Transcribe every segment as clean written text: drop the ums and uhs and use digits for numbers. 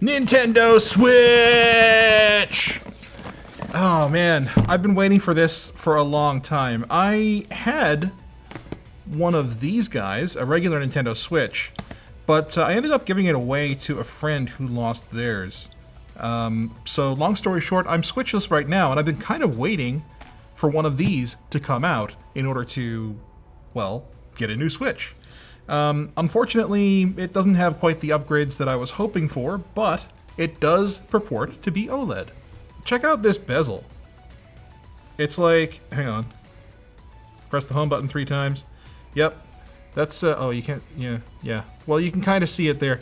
Nintendo Switch! Oh man, I've been waiting for this for a long time. I had one of these guys, a regular Nintendo Switch, but I ended up giving it away to a friend who lost theirs. So long story short, I'm Switchless right now, and I've been kind of waiting for one of these to come out in order to, well, get a new Switch. Unfortunately, it doesn't have quite the upgrades that I was hoping for, but it does purport to be OLED. Check out this bezel. It's like, hang on. Press the home button 3 times. Yep. That's, oh, you can't, yeah. Well, you can kind of see it there.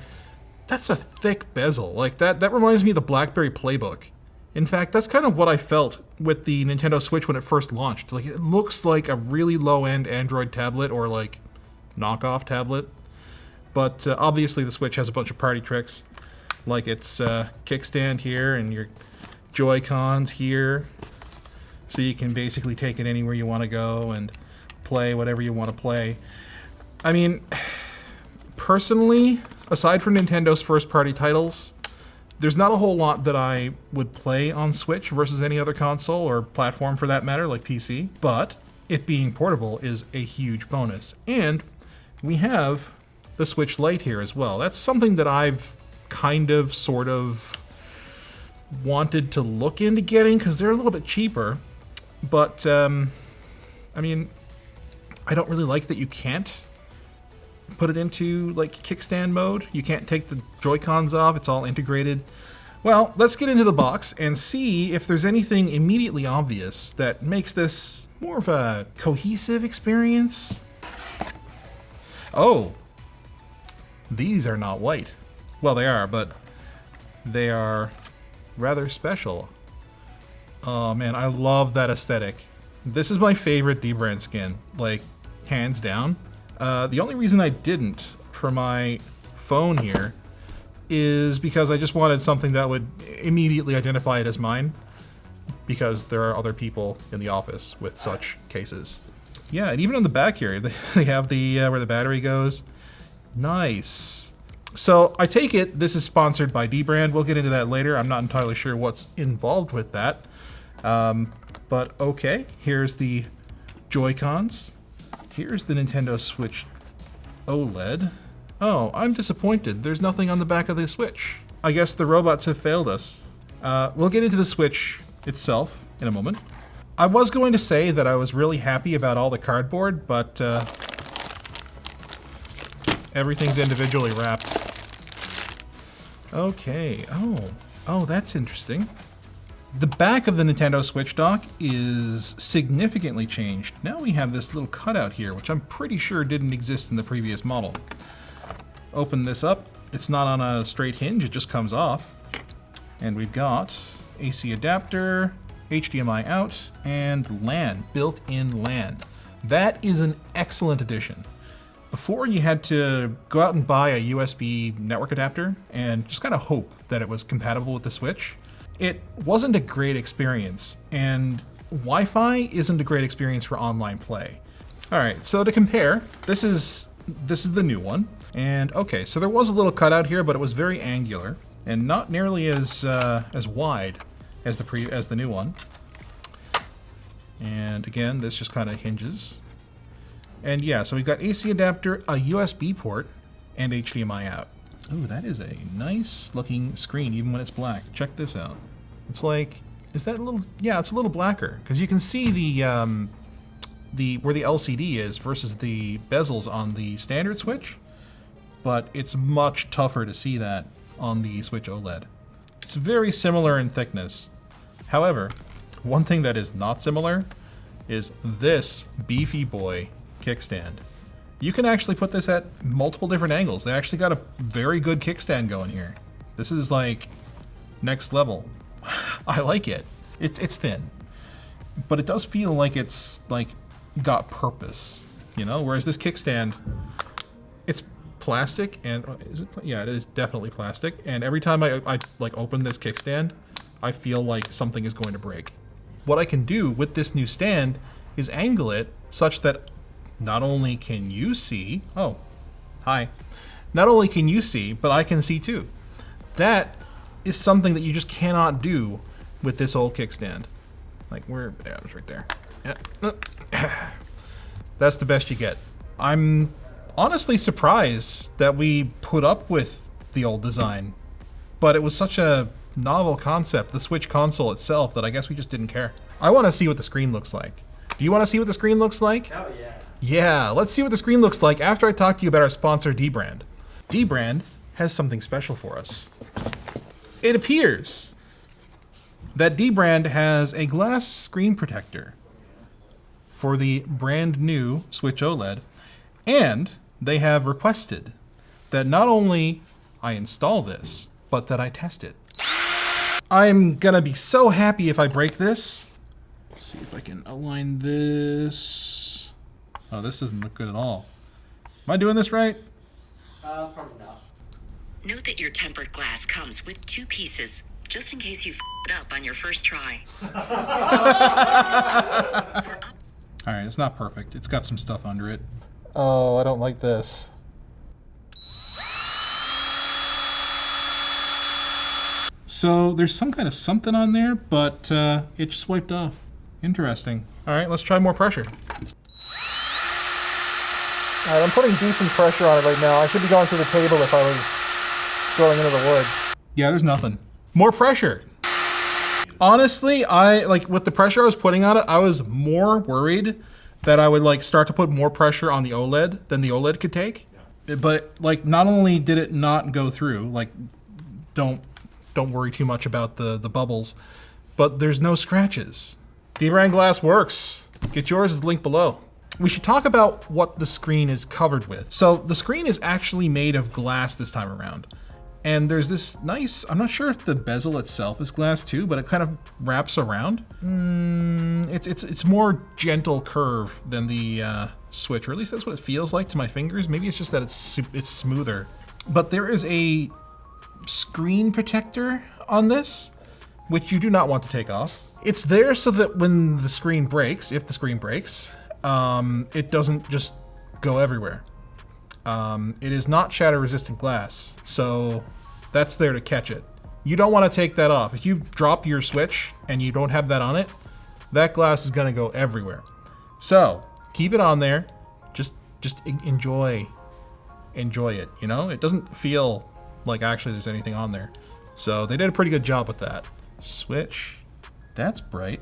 That's a thick bezel. Like, that reminds me of the BlackBerry Playbook. In fact, that's kind of what I felt with the Nintendo Switch when it first launched. Like, it looks like a really low-end Android tablet or, like, knockoff tablet. But obviously the Switch has a bunch of party tricks. Like its kickstand here and your Joy-Cons here. So you can basically take it anywhere you want to go and play whatever you want to play. I mean, personally, aside from Nintendo's first-party titles, there's not a whole lot that I would play on Switch versus any other console or platform for that matter, like PC. But it being portable is a huge bonus. And we have the Switch Lite here as well. That's something that I've kind of, sort of wanted to look into getting because they're a little bit cheaper. But, I mean, I don't really like that you can't put it into, like, kickstand mode. You can't take the Joy-Cons off. It's all integrated. Well, let's get into the box and see if there's anything immediately obvious that makes this more of a cohesive experience. Oh, these are not white. Well, they are, but they are rather special. Oh man, I love that aesthetic. This is my favorite dbrand skin, like, hands down. The only reason I didn't for my phone here is because I just wanted something that would immediately identify it as mine, because there are other people in the office with such cases. Yeah, and even on the back here, they have the where the battery goes. Nice. So I take it this is sponsored by dbrand. We'll get into that later. I'm not entirely sure what's involved with that. But okay, here's the Joy-Cons. Here's the Nintendo Switch OLED. Oh, I'm disappointed. There's nothing on the back of the Switch. I guess the robots have failed us. We'll get into the Switch itself in a moment. I was going to say that I was really happy about all the cardboard, but everything's individually wrapped. Okay, oh, that's interesting. The back of the Nintendo Switch dock is significantly changed. Now we have this little cutout here, which I'm pretty sure didn't exist in the previous model. Open this up. It's not on a straight hinge, it just comes off. And we've got AC adapter, HDMI out, and LAN, built-in LAN. That is an excellent addition. Before, you had to go out and buy a USB network adapter and just kind of hope that it was compatible with the Switch. It wasn't a great experience, and Wi-Fi isn't a great experience for online play. All right, so to compare, this is the new one. And okay, so there was a little cutout here, but it was very angular and not nearly as wide as the new one. And again, this just kind of hinges. And yeah, so we've got AC adapter, a USB port, and HDMI out. Ooh, that is a nice looking screen, even when it's black. Check this out. It's like, is that a little? Yeah, it's a little blacker because you can see the where the LCD is versus the bezels on the standard Switch, but it's much tougher to see that on the Switch OLED. It's very similar in thickness. However, one thing that is not similar is this beefy boy kickstand. You can actually put this at multiple different angles. They actually got a very good kickstand going here. This is like next level. I like it. It's thin, but it does feel like it's like got purpose, you know? Whereas this kickstand, it's plastic and is it? Yeah, it is definitely plastic. And every time I like open this kickstand, I feel like something is going to break. What I can do with this new stand is angle it such that not only can you see, oh, hi. Not only can you see, but I can see too. That is something that you just cannot do with this old kickstand. Like, yeah, it's right there. Yeah. That's the best you get. I'm honestly surprised that we put up with the old design, but it was such a novel concept, the Switch console itself, that I guess we just didn't care. I want to see what the screen looks like. Do you want to see what the screen looks like? Oh yeah. Yeah, let's see what the screen looks like after I talk to you about our sponsor, Dbrand. Dbrand has something special for us. It appears that Dbrand has a glass screen protector for the brand new Switch OLED, and they have requested that not only I install this, but that I test it. I'm gonna be so happy if I break this. Let's see if I can align this. Oh, this doesn't look good at all. Am I doing this right? Probably not. Note that your tempered glass comes with 2 pieces, just in case you f*** it up on your first try. Alright, it's not perfect. It's got some stuff under it. Oh, I don't like this. So there's some kind of something on there, but it just wiped off. Interesting. Alright, let's try more pressure. Alright, I'm putting decent pressure on it right now. I should be going through the table if I was going into the wood. Yeah, there's nothing. More pressure. Honestly, with the pressure I was putting on it, I was more worried that I would start to put more pressure on the OLED than the OLED could take. Yeah. But not only did it not go through, don't worry too much about the bubbles, but there's no scratches. Dbrand glass works. Get yours is linked below. We should talk about what the screen is covered with. So the screen is actually made of glass this time around. And there's this nice, I'm not sure if the bezel itself is glass too, but it kind of wraps around. It's more gentle curve than the Switch, or at least that's what it feels like to my fingers. Maybe it's just that it's smoother. But there is a screen protector on this, which you do not want to take off. It's there so that when the screen breaks, if the screen breaks, it doesn't just go everywhere. It is not shatter resistant glass, so that's there to catch it. You don't want to take that off. If you drop your Switch and you don't have that on it, that glass is gonna go everywhere. So keep it on there. Just enjoy it. You know, it doesn't feel like actually there's anything on there. So they did a pretty good job with that. Switch, that's bright.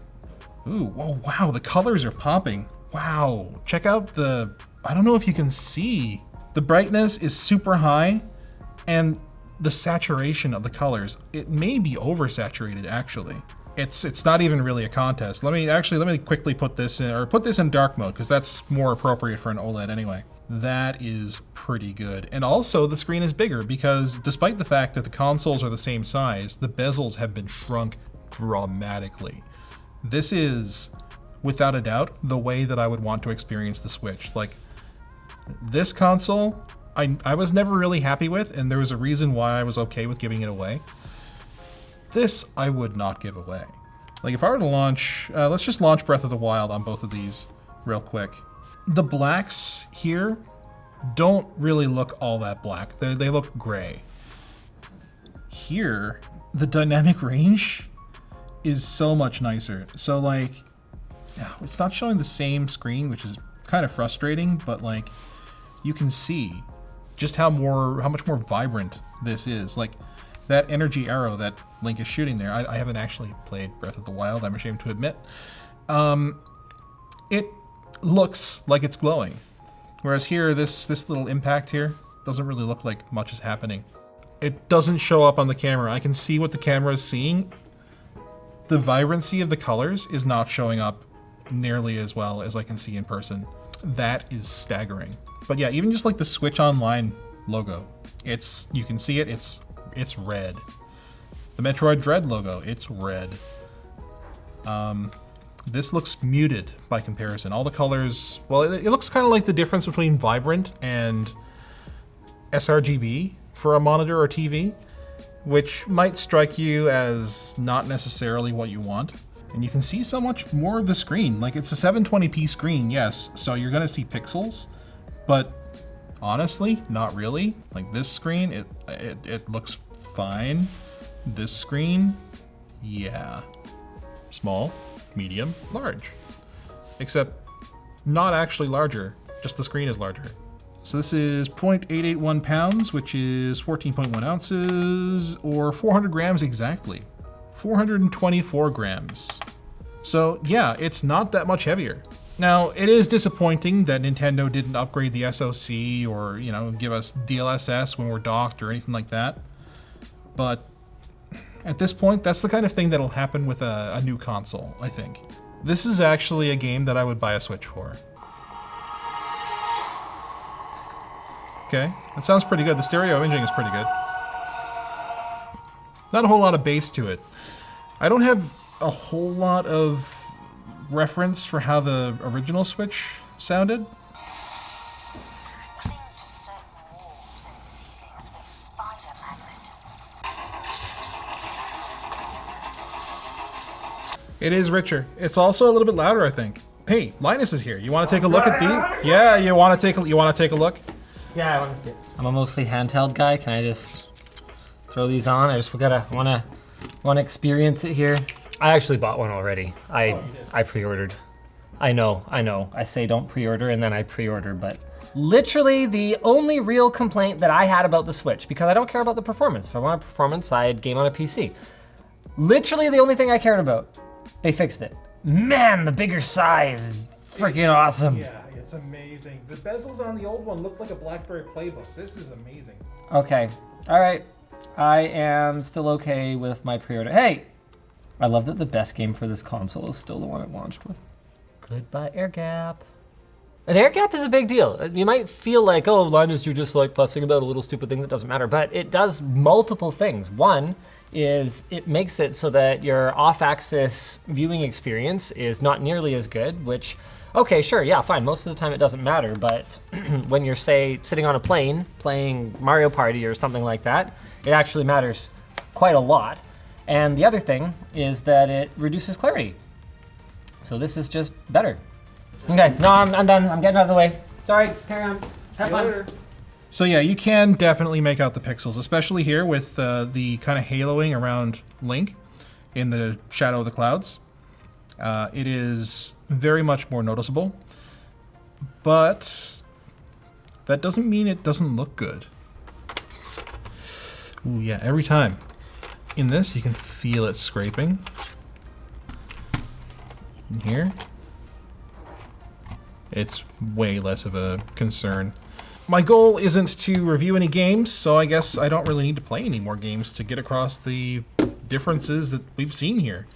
Ooh, whoa, wow, the colors are popping. Wow, check out I don't know if you can see. The brightness is super high, and the saturation of the colors, it may be oversaturated actually. It's not even really a contest. Let me quickly put this in dark mode, because that's more appropriate for an OLED anyway. That is pretty good. And also the screen is bigger, because despite the fact that the consoles are the same size, the bezels have been shrunk dramatically. This is, without a doubt, the way that I would want to experience the Switch. This console, I was never really happy with, and there was a reason why I was okay with giving it away. This, I would not give away. If I were to launch, let's just launch Breath of the Wild on both of these real quick. The blacks here don't really look all that black. They look gray. Here, the dynamic range is so much nicer. So it's not showing the same screen, which is kind of frustrating, but you can see just how much more vibrant this is. That energy arrow that Link is shooting there, I haven't actually played Breath of the Wild, I'm ashamed to admit. It looks like it's glowing. Whereas here, this little impact here doesn't really look like much is happening. It doesn't show up on the camera. I can see what the camera is seeing. The vibrancy of the colors is not showing up nearly as well as I can see in person. That is staggering. But yeah, even just the Switch Online logo, you can see it, it's red. The Metroid Dread logo, it's red. This looks muted by comparison. All the colors, well, it looks kind of like the difference between vibrant and sRGB for a monitor or TV, which might strike you as not necessarily what you want. And you can see so much more of the screen. It's a 720p screen, yes, so you're gonna see pixels, but honestly, not really. This screen, it looks fine. This screen, yeah. Small, medium, large. Except not actually larger, just the screen is larger. So this is 0.881 pounds, which is 14.1 ounces, or 400 grams exactly. 424 grams. So yeah, it's not that much heavier. Now, it is disappointing that Nintendo didn't upgrade the SoC or, you know, give us DLSS when we're docked or anything like that. But at this point, that's the kind of thing that'll happen with a new console, I think. This is actually a game that I would buy a Switch for. Okay, that sounds pretty good. The stereo imaging is pretty good. Not a whole lot of bass to it. I don't have a whole lot of reference for how the original Switch sounded. Cling to certain walls and ceilings with a spider magnet. It is richer. It's also a little bit louder, I think. Hey, Linus is here. You want to take a look at these? Yeah, you want to take a look? Yeah, I want to see it. I'm a mostly handheld guy. Can I just throw these on? I just wanna experience it here. I actually bought one already. I pre-ordered. I know. I say don't pre-order and then I pre-order, but literally the only real complaint that I had about the Switch, because I don't care about the performance. If I want a performance, I'd game on a PC. Literally the only thing I cared about. They fixed it. Man, the bigger size is freaking awesome. Yeah, it's amazing. The bezels on the old one look like a BlackBerry Playbook. This is amazing. Okay, all right. I am still okay with my pre-order. Hey, I love that the best game for this console is still the one it launched with. Goodbye, air gap. An air gap is a big deal. You might feel like, oh, Linus, you're just like fussing about a little stupid thing that doesn't matter, but it does multiple things. One is it makes it so that your off-axis viewing experience is not nearly as good, which, okay, sure, yeah, fine. Most of the time it doesn't matter, but when you're, say, sitting on a plane playing Mario Party or something like that, it actually matters quite a lot. And the other thing is that it reduces clarity. So this is just better. Okay, no, I'm done. I'm getting out of the way. Sorry, carry on. Have fun. So yeah, you can definitely make out the pixels, especially here with the kind of haloing around Link in the shadow of the clouds. It is very much more noticeable, but that doesn't mean it doesn't look good. Ooh, yeah, every time. In this, you can feel it scraping. In here, it's way less of a concern. My goal isn't to review any games, so I guess I don't really need to play any more games to get across the differences that we've seen here.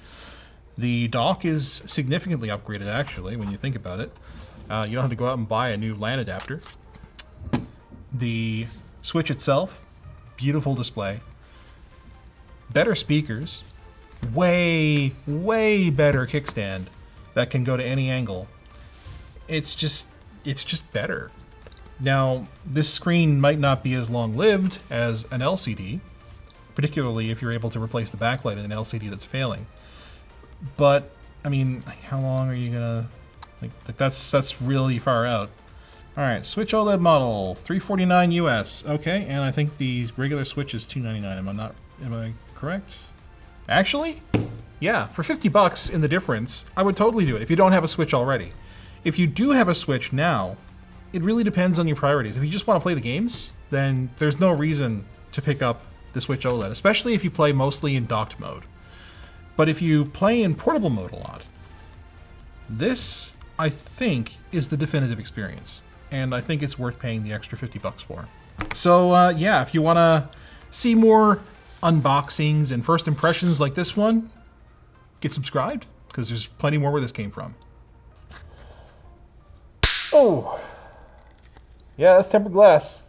The dock is significantly upgraded, actually, when you think about it. You don't have to go out and buy a new LAN adapter. The Switch itself, beautiful display. Better speakers, way, way better kickstand that can go to any angle. It's just better. Now, this screen might not be as long-lived as an LCD, particularly if you're able to replace the backlight in an LCD that's failing. But, I mean, how long are you gonna, like, that's really far out. All right, Switch OLED model, $349 US. Okay, and I think the regular Switch is $299. Am I correct? Actually, yeah, for 50 bucks in the difference, I would totally do it if you don't have a Switch already. If you do have a Switch now, it really depends on your priorities. If you just want to play the games, then there's no reason to pick up the Switch OLED, especially if you play mostly in docked mode. But if you play in portable mode a lot, this, I think, is the definitive experience. And I think it's worth paying the extra 50 bucks for. So yeah, if you want to see more unboxings and first impressions like this one, get subscribed, because there's plenty more where this came from. Oh, yeah, that's tempered glass.